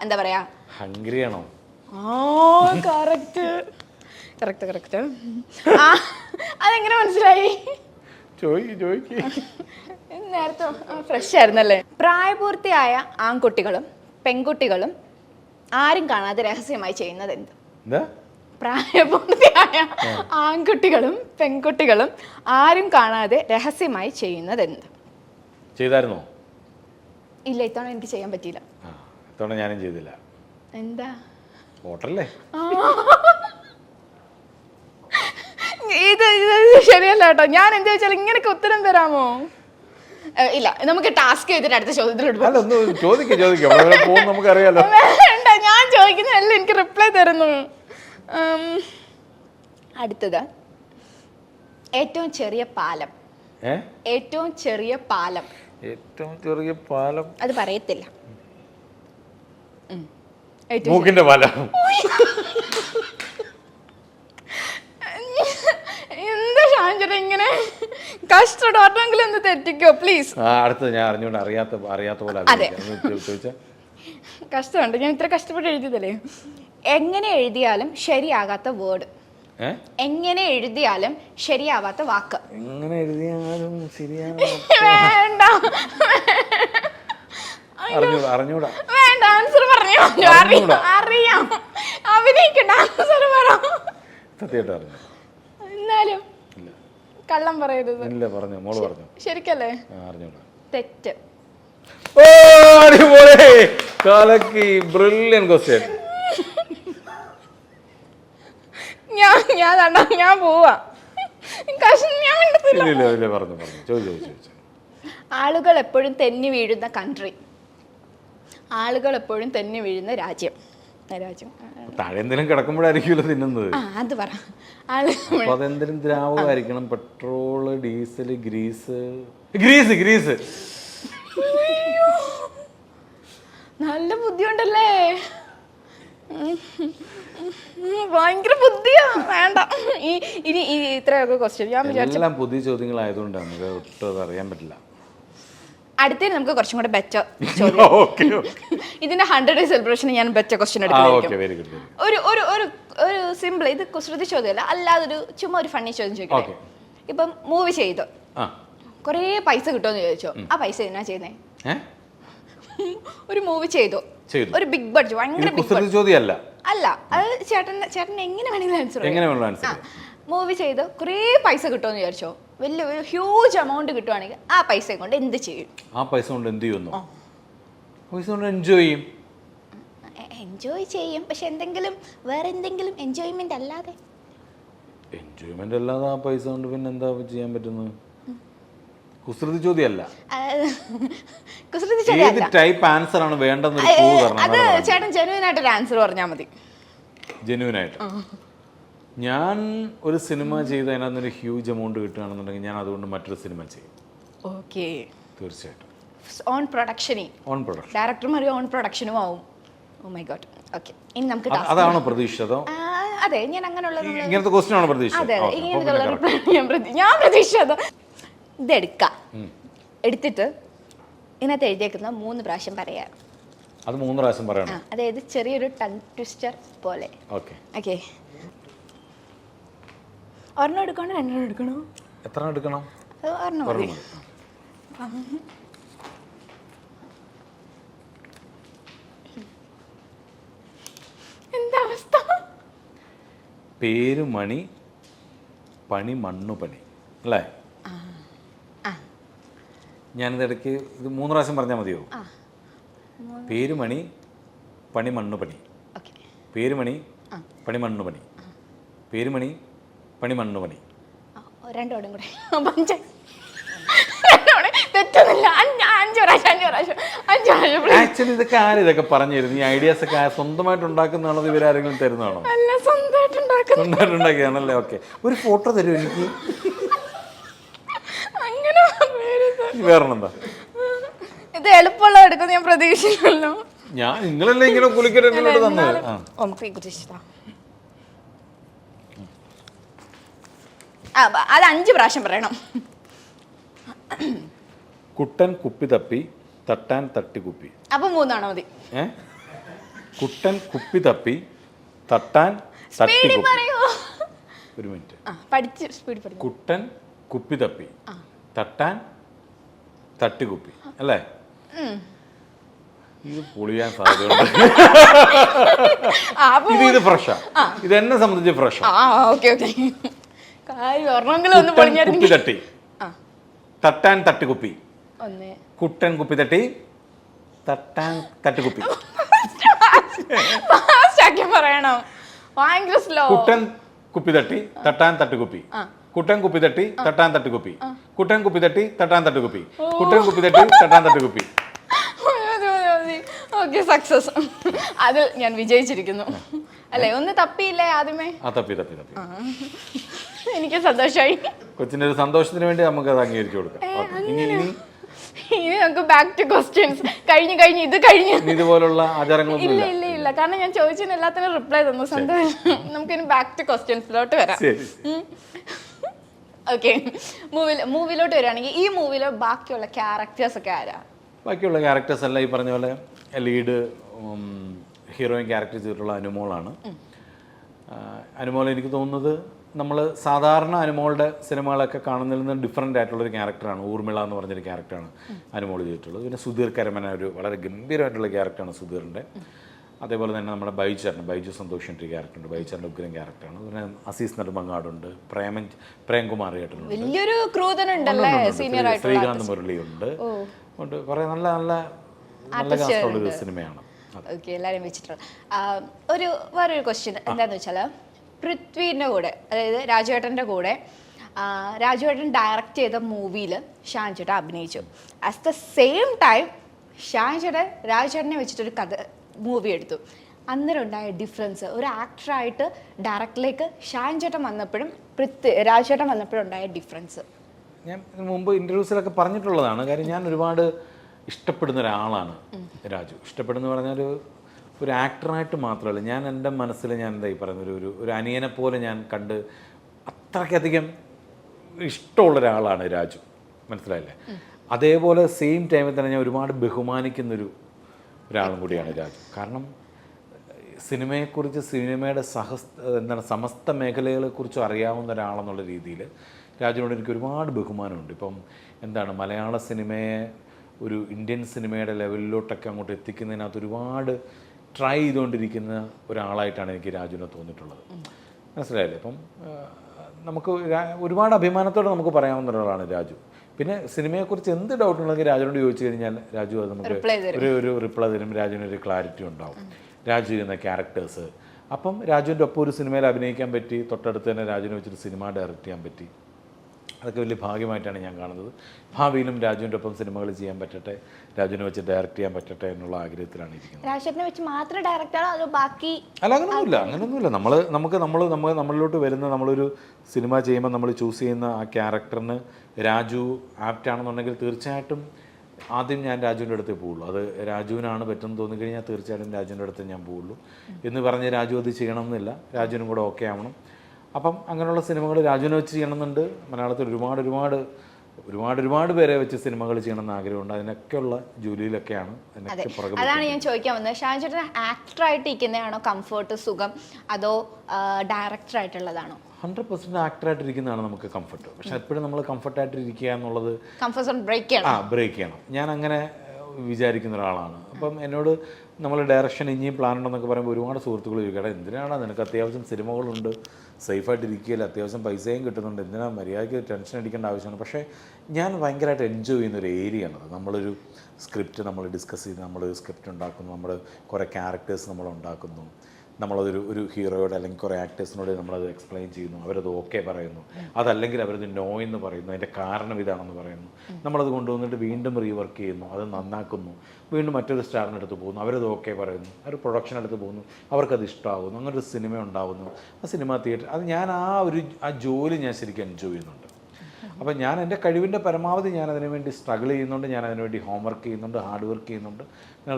എന്താ പറയാ? ഹംഗറിയാണോ? കറക്റ്റ്. അതെങ്ങനെ മനസ്സിലായി? നേരത്തെ ഫ്രഷ് ആയിരുന്നല്ലേ. പ്രായപൂർത്തിയായ ആൺകുട്ടികളും പെൺകുട്ടികളും ആരും കാണാതെ രഹസ്യമായി ചെയ്യുന്നത് എന്ത്? പ്രായപൂർത്തിയായ ആൺകുട്ടികളും പെൺകുട്ടികളും ആരും കാണാതെ രഹസ്യമായി ചെയ്യുന്നത് എന്ത്? ചെയ്തായിരുന്നോ? ഇല്ല, ഇത്തവണ എനിക്ക് ചെയ്യാൻ പറ്റിയില്ല. ഇത്തവണ ഞാനും ചെയ്തില്ല. എന്താ? വോട്ടറല്ലേ? ഇത് ശരിയല്ല കേട്ടോ. ഞാൻ എന്താ വെച്ചാൽ ഇങ്ങനെയൊക്കെ ഉത്തരം തരാമോ? ഇല്ല, നമുക്ക് ടാസ്ക് ചെയ്തിട്ട് അടുത്ത ചോദ്യത്തിലോട്ട് നമുക്കറിയാലോ. വേണ്ട, ഞാൻ ചോദിക്കുന്നതല്ല, എനിക്ക് റിപ്ലൈ തരുന്നു. അടുത്തത്, ഏറ്റവും ചെറിയ പാലം. അത് പറയത്തില്ല. മൂക്കിന്റെ പാലം. എന്താ ഷാൻചേട്ട ഇങ്ങനെ കഷ്ടപ്പെടെങ്കിലും ഒന്ന് തെറ്റിക്കോ പ്ലീസ്. അടുത്തത് ഞാൻ അറിയാത്ത പോലെ കഷ്ടമുണ്ട്. ഞാൻ ഇത്ര കഷ്ടപ്പെട്ട് എഴുതിയതല്ലേ. എങ്ങനെ എഴുതിയാലും ശരിയാകാത്ത വേർഡ്. എങ്ങനെ എഴുതിയാലും ശരിയാവാത്ത വാക്ക്. വേണ്ട, വേണ്ട, ആൻസർ പറഞ്ഞു. അറിയാം, അഭിനയിക്കണ്ട, ആൻസർ പറ. എന്നാലും കള്ളം പറയരുത്. ശരിക്കല്ലേ? തെറ്റ്. ഞാൻ പോവാ. ആളുകൾ എപ്പോഴും തെന്നി വീഴുന്ന കൺട്രി. ആളുകൾ എപ്പോഴും തെന്നി വീഴുന്ന രാജ്യം. രാജു താഴെ എന്തെങ്കിലും കിടക്കുമ്പോഴായിരിക്കുമല്ലോ തിന്നുന്നത്. അത് പറ ആള് അപ്പൊ അതെന്തെങ്കിലും ദ്രാവകമായിരിക്കണം. Petrol, diesel, grease. Grease grease നല്ല ബുദ്ധിയുണ്ടല്ലേ, ഭയങ്കര ബുദ്ധിയാ. വേണ്ട ഇനി ഇത്രയൊക്കെ ക്വസ്റ്റ്യൻ ഞാൻ വിചാരിച്ചു. എല്ലാം പുതിയ ചോദ്യങ്ങളായതുകൊണ്ട് നമുക്ക് ഒട്ടും അത് അറിയാൻ പറ്റില്ല. അടുത്തതിന് നമുക്ക് കുറച്ചും കൂടെ ബെറ്റർ ചോദ്യം. ഇതിന്റെ 100 ഡേ സെലിബ്രേഷൻ ഞാൻ ബെറ്റർ ക്വസ്റ്റ്യൻ എടുക്കും. ഒരു സിമ്പിൾ, ഇത് കുസൃതി ചോദ്യമല്ല, അല്ലാതൊരു ചുമ്മാ ഒരു ഫണ്ണി ചോദ്യം ചോദിക്കാം. ഇപ്പം മൂവി ചെയ്തു, കുറേ പൈസ കിട്ടുമെന്ന് ചോദിച്ചോ, ആ പൈസ എന്നാ ചെയ്യുന്നേ? ഒരു മൂവി ചെയ്തു, ഒരു ബിഗ് ബഡ്ജറ്റ്, ഭയങ്കര ബിഗ് ചോദ്യമല്ല അല്ല, അത് ചേട്ടൻ എങ്ങനെ വേണമെങ്കിലും ആൻസർ. മൂവി ചെയ്ത് കുറേ പൈസ കിട്ടുമെന്ന് വിചാരിച്ചോ, വലിയ ഒരു ഹ്യൂജ് എമൗണ്ട് കിട്ടുവാണെങ്കിൽ ആ പൈസ കൊണ്ട് എന്ത് ചെയ്യും? ആ പൈസ കൊണ്ട് എന്ത് ചെയ്യുന്നു? പൈസ കൊണ്ട് എൻജോയ് ചെയ്യും. എൻജോയ് ചെയ്യും, പക്ഷെ വേറെ എന്തെങ്കിലും എൻജോയ്മെന്റ് അല്ലാതെ? എൻജോയ്മെന്റ് അല്ലാതെ ആ പൈസ കൊണ്ട് പിന്നെ എന്താ ചെയ്യാൻ പറ്റുന്നത്? കുസൃതി ചോദ്യമല്ല, കുസൃതി ചോദ്യമല്ല. ഏത് ടൈപ്പ് ആൻസർ ആണ് വേണ്ടെന്ന് അത് ചേട്ടൻ ജെന്യുവൻ ആയിട്ടൊരു ആൻസർ പറഞ്ഞാൽ മതി. ജെന്യുവൻ ആയിട്ട് ഞാൻ ഒരു സിനിമ ചെയ്ത് അതിനകത്തൊരു ഹ്യൂജ് എമൗണ്ട് കിട്ടുകയാണെന്നുണ്ടെങ്കിൽ ഞാൻ അതുകൊണ്ട് മറ്റൊരു സിനിമ ചെയ്യും. ഓക്കെ, തീർച്ചയായിട്ടും. ഓൺ പ്രൊഡക്ഷൻ ഡയറക്ടറും ഒരു ഓൺ പ്രൊഡക്ഷനും ആവും. Oh my God. ഓക്കെ, ഇനി നമുക്ക് അതാണോ പ്രതീക്ഷിച്ചതോ? അതെ, ഞാൻ അങ്ങനെയുള്ള ഇങ്ങനത്തെ ക്വസ്റ്റ്യൻ ആണോ പ്രതീക്ഷിച്ചത്? അതെ, ഇങ്ങനത്തെ ഞാൻ പ്രതീക്ഷിച്ചത്. ഇതെടുക്കാം, എടുത്തിട്ട് ഇതിനകത്ത് എഴുതിയേക്കുന്ന 3 പ്രാവശ്യം പറയാം. അത് 3 പ്രാവശ്യം പറയണം. അതായത് ചെറിയൊരു ടങ് ട്വിസ്റ്റർ പോലെ. ഓക്കെ, ഒരെണ്ണം എടുക്കണോ 2 എടുക്കണോ? എത്ര എടുക്കണം? ഒരെണ്ണം മതി. എന്താ അവസ്ഥ? പേര് മണി, പണി മണ്ണു പണി അല്ലേ? ഞാനിതിടയ്ക്ക് ഇത് 3 പ്രാവശ്യം പറഞ്ഞാൽ മതിയോ? പേര് മണി, പണി മണ്ണു പണി. പേര് മണി, പണി മണ്ണു പണി. പേര് മണി, പണി മണ്ണു പണി. 2 കൂടെ തെറ്റൊന്നുമില്ല. 5 പ്രാവശ്യം. ആക്ച്വലി ഇതൊക്കെ ആരും ഇതൊക്കെ പറഞ്ഞു തരുന്നു? ഈ ഐഡിയാസ് ഒക്കെ സ്വന്തമായിട്ട് ഉണ്ടാക്കുന്നതാണോ, ഇവരാരെങ്കിലും തരുന്നതാണോ? സ്വന്തമായിട്ട് ഉണ്ടാക്കിയതാണല്ലേ? ഓക്കെ, ഒരു ഫോട്ടോ തരുമോ എനിക്ക്? വേറെന്താ? ഇത് എളുപ്പമുള്ള എടുക്കുന്ന ഞാൻ പ്രതീക്ഷിച്ചല്ലോ. ഞാൻ നിങ്ങളല്ലേ ഇങ്ങനെ കുളിക്കട്ടെ തന്നത്. അത് 5 പ്രാവശ്യം പറയണം. കുട്ടൻ കുപ്പി തപ്പി തട്ടാൻ തട്ടി കുപ്പി. അപ്പൊ 3 മതി. കുട്ടൻ കുപ്പി തപ്പി തട്ടാൻ തട്ടി കുപ്പി. ഒരു മിനിറ്റ്, പഠിച്ച് സ്പീഡ് പഠിക്കും. കുട്ടൻ കുപ്പി തപ്പി തട്ടാൻ തട്ടിക്കുപ്പി അല്ലേ? ഇത് പൊളിയാൻ സാധ്യതയുണ്ട്. ഇത് ഫ്രഷാ, ഇത് എന്നെ സംബന്ധിച്ച് ഫ്രഷാ. കുപ്പി തട്ടി തട്ടാൻ തട്ടിക്കുപ്പി. കുട്ടൻ കുപ്പി തട്ടി തട്ടാൻ തട്ടിക്കുപ്പി. പറയണം, ഭയങ്കര സ്ലോ. കുട്ടൻ കുപ്പി തട്ടി തട്ടാൻ തട്ടിക്കുപ്പി. കുട്ടൻ കുപ്പി തട്ടി തട്ടാൻ തട്ടിക്കുപ്പി. കുട്ടൻ കുപ്പി തട്ടി തട്ടാൻ തട്ടിക്കുപ്പി. കുട്ടൻ കുപ്പി തട്ടി തട്ടാൻ തട്ടിക്കുപ്പി. Okay, success. അത് ഞാൻ വിജയിച്ചിരിക്കുന്നു അല്ലേ? ഒന്ന് തപ്പിയില്ലേ ആദ്യമേ? തപ്പി. എനിക്ക് സന്തോഷമായി. കൊച്ചിന്റെ ഒരു സന്തോഷത്തിന് വേണ്ടി നമുക്ക് അത് അംഗീകരിച്ചു കൊടുക്കാം. ഇനി നമുക്ക് ബാക്ക് ടു ക്വസ്റ്റ്യൻസ്. കഴിഞ്ഞു ഇതുപോലുള്ള ആചാരങ്ങളൊന്നും ഇല്ല. കാരണം ഞാൻ ചോദിച്ചതിന് എല്ലാത്തിനും റിപ്ലൈ തന്നു. സന്തോഷം. നമുക്കിനി ബാക്ക് ടു ക്വസ്റ്റ്യൻസിലോട്ട് വരാം. ഓക്കെ, മൂവിലോട്ട് വരികയാണെങ്കിൽ ഈ മൂവിയിലെ ബാക്കിയുള്ള ക്യാരക്ടേഴ്സ് ഒക്കെ ആരാ? ബാക്കിയുള്ള ക്യാരക്ടേഴ്സ് എല്ലാം ഈ പറഞ്ഞ പോലെ ലീഡ് ഹീറോയിൻ ക്യാരക്ടർ ചെയ്തിട്ടുള്ള അനുമോളാണ്. അനുമോൾ എനിക്ക് തോന്നുന്നത് നമ്മൾ സാധാരണ അനുമോളുടെ സിനിമകളൊക്കെ കാണുന്നതിൽ നിന്ന് ഡിഫറെൻ്റ് ആയിട്ടുള്ളൊരു ക്യാരക്ടറാണ്. ഊർമിള എന്ന് പറഞ്ഞൊരു ക്യാരക്ടറാണ് അനുമോൾ ചെയ്തിട്ടുള്ളത്. പിന്നെ സുധീർ കരമന ഒരു വളരെ ഗംഭീരമായിട്ടുള്ള ക്യാരക്ടറാണ് സുധീറിൻ്റെ. അതേപോലെ തന്നെ നമ്മുടെ ബൈജു സന്തോഷിൻ്റെ ഒരു ക്യാരക്ടറുണ്ട്. ബൈജുചേട്ടൻ്റെ ഉഗ്രൻ ക്യാരക്ടറാണ്. പിന്നെ അസീസ് നെടുമങ്ങാടുണ്ട്, പ്രേംകുമാർ ചേട്ടനുണ്ട്, വലിയൊരു ക്രൂ തന്നെയുണ്ടല്ലേ, സീനിയർ ആയിട്ട് ശ്രീകാന്ത് മുരളിയുണ്ട്. കുറേ നല്ല നല്ല നല്ല കാസ്റ്റുള്ളൊരു സിനിമയാണ്. എല്ലാവരും വെച്ചിട്ടുള്ള വേറൊരു ക്വസ്റ്റ്യൻ എന്താണെന്ന് വെച്ചാൽ, പൃഥ്വിൻ്റെ കൂടെ, അതായത് രാജുവേട്ടൻ്റെ കൂടെ രാജുവേട്ടൻ ഡയറക്റ്റ് ചെയ്ത മൂവിയിൽ ഷാൻ ചേട്ടൻ അഭിനയിച്ചു. At the same time Shan ചേട്ടൻ രാജുവേട്ടനെ വെച്ചിട്ടൊരു മൂവി എടുത്തു. അന്നേരം ഉണ്ടായ ഡിഫറൻസ് ഒരു ആക്ടറായിട്ട് ഡയറക്ടറിലേക്ക് ഷാൻ ചേട്ടൻ വന്നപ്പോഴും രാജ് ചേട്ടൻ വന്നപ്പോഴും ഉണ്ടായ ഡിഫറൻസ്? ഞാൻ മുമ്പ് ഇൻ്റർവ്യൂസിലൊക്കെ പറഞ്ഞിട്ടുള്ളതാണ്. കാര്യം ഞാൻ ഒരുപാട് ഇഷ്ടപ്പെടുന്ന ഒരാളാണ് രാജു. ഇഷ്ടപ്പെടുന്ന പറഞ്ഞാൽ ഒരു ആക്ടറായിട്ട് മാത്രമല്ല, ഞാൻ എൻ്റെ മനസ്സിൽ ഞാൻ എന്താ ഈ പറയുന്ന ഒരു അനിയനെ പോലെ ഞാൻ കണ്ട് അത്രയ്ക്കധികം ഇഷ്ടമുള്ള ഒരാളാണ് രാജു. മനസ്സിലായില്ലേ? അതേപോലെ സെയിം ടൈമിൽ തന്നെ ഞാൻ ഒരുപാട് ബഹുമാനിക്കുന്നൊരു ഒരാളും കൂടിയാണ് രാജു. കാരണം സിനിമയെക്കുറിച്ച്, സിനിമയുടെ സമസ്ത മേഖലകളെക്കുറിച്ചും അറിയാവുന്ന ഒരാളെന്നുള്ള രീതിയിൽ രാജുവിനോട് എനിക്ക് ഒരുപാട് ബഹുമാനമുണ്ട്. ഇപ്പം എന്താണ് മലയാള സിനിമയെ ഒരു ഇന്ത്യൻ സിനിമയുടെ ലെവലിലോട്ടൊക്കെ അങ്ങോട്ട് എത്തിക്കുന്നതിനകത്ത് ഒരുപാട് ട്രൈ ചെയ്തുകൊണ്ടിരിക്കുന്ന ഒരാളായിട്ടാണ് എനിക്ക് രാജുവിനെ തോന്നിയിട്ടുള്ളത്. മനസ്സിലായില്ലേ? അപ്പം നമുക്ക് ഒരുപാട് അഭിമാനത്തോടെ നമുക്ക് പറയാവുന്ന ഒരാളാണ് രാജു. പിന്നെ സിനിമയെക്കുറിച്ച് എന്ത് ഡൗട്ട് ഉണ്ടെങ്കിൽ രാജുവിനോട് ചോദിച്ചു കഴിഞ്ഞാൽ രാജു അത് നമുക്ക് ഒരു റിപ്ലൈ തരും. രാജുവിനൊരു ക്ലാരിറ്റി ഉണ്ടാവും. രാജു ചെയ്യുന്ന ക്യാരക്ടേഴ്സ്. അപ്പം രാജുവിൻ്റെ ഒപ്പം ഒരു സിനിമയിൽ അഭിനയിക്കാൻ പറ്റി, തൊട്ടടുത്ത് തന്നെ രാജുവിനെ വെച്ചൊരു സിനിമ ഡയറക്റ്റ് ചെയ്യാൻ പറ്റി. അതൊക്കെ വലിയ ഭാഗ്യമായിട്ടാണ് ഞാൻ കാണുന്നത്. ഭാവിയിലും രാജുവിൻ്റെ ഒപ്പം സിനിമകൾ ചെയ്യാൻ പറ്റട്ടെ, രാജുവിനെ വെച്ച് ഡയറക്റ്റ് ചെയ്യാൻ പറ്റട്ടെ എന്നുള്ള ആഗ്രഹത്തിലാണ് ഇരിക്കുന്നത്. രാജുവിനെ വെച്ച് മാത്രം ഡയറക്റ്റാണോ അതോ ബാക്കി? അല്ല, അങ്ങനെയൊന്നുമില്ല. നമ്മളിലോട്ട് വരുന്ന നമ്മളൊരു സിനിമ ചെയ്യുമ്പോൾ നമ്മൾ ചൂസ് ചെയ്യുന്ന ആ ക്യാരക്ടറിന് രാജു ആപ്റ്റ് ആണെന്നുണ്ടെങ്കിൽ തീർച്ചയായിട്ടും ആദ്യം ഞാൻ രാജുവിൻ്റെ അടുത്തേ പോവുള്ളൂ. അത് രാജുവിനാണ് പറ്റുമെന്ന് തോന്നിക്കഴിഞ്ഞാൽ തീർച്ചയായിട്ടും രാജുവിൻ്റെ അടുത്ത് ഞാൻ പോവുള്ളൂ. എന്ന് പറഞ്ഞ് രാജു അത് ചെയ്യണമെന്നില്ല, രാജുവിനും കൂടെ ഓക്കെ ആവണം. അപ്പം അങ്ങനെയുള്ള സിനിമകൾ രാജുവിനെ വെച്ച് ചെയ്യണമെന്നുണ്ട്. മലയാളത്തിൽ ഒരുപാട് പേരെ വെച്ച് സിനിമകൾ ചെയ്യണമെന്ന് ആഗ്രഹമുണ്ട്. അതിനൊക്കെയുള്ള ജോലിയിലൊക്കെയാണ്. അതാണ് ഞാൻ ചോദിക്കാൻ വന്നത്. ഷാൻ ചേട്ടൻ ആക്ടറായിട്ട് ഇരിക്കുന്നതാണോ കംഫർട്ട്, സുഖം, അതോ ഡയറക്ടറായിട്ടുള്ളതാണോ? 100% ആക്ടറായിട്ടിരിക്കുന്നതാണ് നമുക്ക് കംഫർട്ട്. പക്ഷെ എപ്പോഴും നമ്മൾ കംഫർട്ടായിട്ടിരിക്കുക എന്നുള്ളത് കംഫർട്ട് സോൺ ബ്രേക്ക് ചെയ്യണം. ഞാൻ അങ്ങനെ വിചാരിക്കുന്ന ഒരാളാണ്. അപ്പം എന്നോട് നമ്മൾ ഡയറക്ഷൻ ഇനിയും പ്ലാൻ ഉണ്ടെന്നൊക്കെ പറയുമ്പോൾ ഒരുപാട് സുഹൃത്തുക്കൾ ചോദിക്കട്ടെ, എന്തിനാണ് നിനക്ക് അത്യാവശ്യം സിനിമകളുണ്ട്, സേഫായിട്ട് ഇരിക്കുകയില്ല, അത്യാവശ്യം പൈസയും കിട്ടുന്നുണ്ട്, എന്തിനാണ് മര്യാദയ്ക്ക് ടെൻഷൻ അടിക്കേണ്ട ആവശ്യമാണ്. പക്ഷേ ഞാൻ ഭയങ്കരമായിട്ട് എൻജോയ് ചെയ്യുന്ന ഒരു ഏരിയയാണത്. നമ്മളൊരു സ്ക്രിപ്റ്റ് നമ്മൾ ഡിസ്കസ് ചെയ്ത് നമ്മളൊരു സ്ക്രിപ്റ്റ് ഉണ്ടാക്കുന്നു, നമ്മൾ കുറേ ക്യാരക്ടേഴ്സ് നമ്മൾ ഉണ്ടാക്കുന്നു, നമ്മളതൊരു ഹീറോയോട് അല്ലെങ്കിൽ കുറേ ആക്ടേഴ്സിനോട് നമ്മളത് എക്സ്പ്ലെയിൻ ചെയ്യുന്നു, അവരത് ഓക്കെ പറയുന്നു, അതല്ലെങ്കിൽ അവരത് നോ എന്ന് പറയുന്നു, അതിൻ്റെ കാരണം ഇതാണെന്ന് പറയുന്നു, നമ്മളത് കൊണ്ടുവന്നിട്ട് വീണ്ടും റീവർക്ക് ചെയ്യുന്നു, അത് നന്നാക്കുന്നു, വീണ്ടും മറ്റൊരു സ്റ്റാറിൻ്റെ അടുത്ത് പോകുന്നു, അവരത് ഓക്കെ പറയുന്നു, അവർ പ്രൊഡക്ഷൻ അടുത്ത് പോകുന്നു, അവർക്കത് ഇഷ്ടമാകുന്നു, അങ്ങനെ ഒരു സിനിമ ഉണ്ടാകുന്നു, ആ സിനിമ തിയേറ്റർ, അത് ഞാൻ ആ ജോലി ഞാൻ ശരിക്കും എൻജോയ് ചെയ്യുന്നുണ്ട്. അപ്പം ഞാൻ എൻ്റെ കഴിവിൻ്റെ പരമാവധി ഞാൻ അതിനു വേണ്ടി സ്ട്രഗിൾ ചെയ്യുന്നുണ്ട്, ഞാൻ അതിനുവേണ്ടി ഹോംവർക്ക് ചെയ്യുന്നുണ്ട്, ഹാർഡ് വർക്ക് ചെയ്യുന്നുണ്ട്.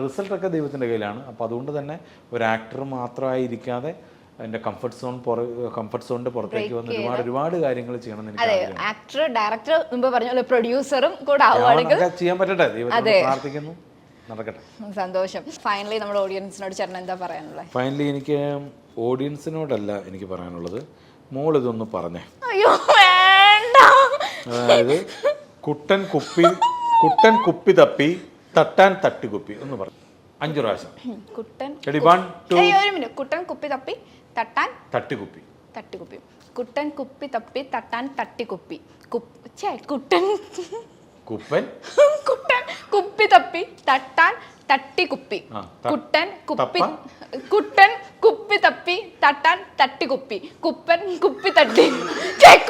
റിസൾട്ടൊക്കെ ദൈവത്തിൻ്റെ കയ്യിലാണ്. അപ്പോൾ അതുകൊണ്ട് തന്നെ ഒരു ആക്ടർ മാത്രമായിരിക്കാതെ എൻ്റെ കംഫർട്ട് സോണിൻ്റെ പുറത്തേക്ക് വന്ന് ഒരുപാട് കാര്യങ്ങൾ ചെയ്യണമെന്ന് എനിക്ക് ആക്ടർ, ഡയറക്ടർ, മുമ്പ് പറഞ്ഞ പ്രൊഡ്യൂസറും കൂടെ ചെയ്യാൻ പറ്റട്ടെ. ദൈവത്തെ പ്രാർത്ഥിക്കുന്നു, നടക്കട്ടെ. സന്തോഷം. ഫൈനലി നമ്മുടെ ഓഡിയൻസിനോട് ചേട്ടൻ എന്താ പറയാനുള്ളത്? ഫൈനലി എനിക്ക് ഓഡിയൻസിനോടല്ല എനിക്ക് പറയാനുള്ളത്, മോൾ ഇതൊന്ന് പറഞ്ഞേ. അയ്യോ അതായത് കുട്ടൻ കുപ്പി തപ്പി തട്ടാൻ തട്ടിക്കുപ്പി ഒന്ന് പറഞ്ഞു 5 പ്രാവശ്യം. കുട്ടൻ കുപ്പി തപ്പി തട്ടാൻ തട്ടിക്കുപ്പി. കുട്ടൻ കുപ്പി തപ്പി തട്ടാൻ തട്ടിക്കുപ്പി. കുട്ടൻ കുപ്പി തപ്പി തട്ടാൻ തട്ടിക്കുപ്പി. കുട്ടൻ കുപ്പി തപ്പി തട്ടാൻ തട്ടിക്കുപ്പി. കുപ്പൻ കുപ്പി തട്ടി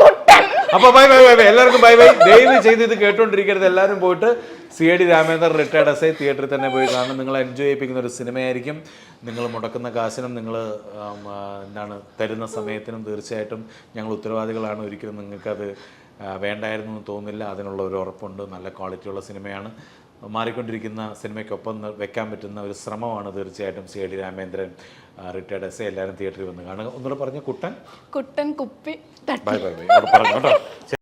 കുട്ടൻ. അപ്പൊ ബൈ എല്ലാവർക്കും ബൈ. ദയവ് ചെയ്ത് ഇത് കേട്ടോണ്ടിരിക്കരുത്. എല്ലാവരും പോയിട്ട് CID രാമേന്ദ്രൻ റിട്ടയർഡ് എസ്ഐ തിയേറ്ററിൽ തന്നെ പോയി കാണും. നിങ്ങൾ എൻജോയ് ചെയ്യിപ്പിക്കുന്ന ഒരു സിനിമയായിരിക്കും. നിങ്ങൾ മുടക്കുന്ന കാശിനും നിങ്ങൾ തരുന്ന സമയത്തിനും തീർച്ചയായിട്ടും ഞങ്ങൾ ഉത്തരവാദികളാണ്. ഒരിക്കലും നിങ്ങൾക്കത് വേണ്ടായിരുന്നു എന്ന് തോന്നില്ല. അതിനുള്ള ഒരു ഉറപ്പുണ്ട്. നല്ല ക്വാളിറ്റിയുള്ള സിനിമയാണ്. മാറിക്കൊണ്ടിരിക്കുന്ന സിനിമയ്ക്കൊപ്പം വെക്കാൻ പറ്റുന്ന ഒരു ശ്രമമാണ് തീർച്ചയായിട്ടും CID രാമേന്ദ്രൻ റിട്ടയർഡ് എസ്ഐ. എല്ലാവരും തിയേറ്ററിൽ വന്ന് കാണുക. ഒന്നുകൂടെ പറഞ്ഞ കുട്ടൻ കുപ്പി. ബൈ അവിടെ പറഞ്ഞു കേട്ടോ.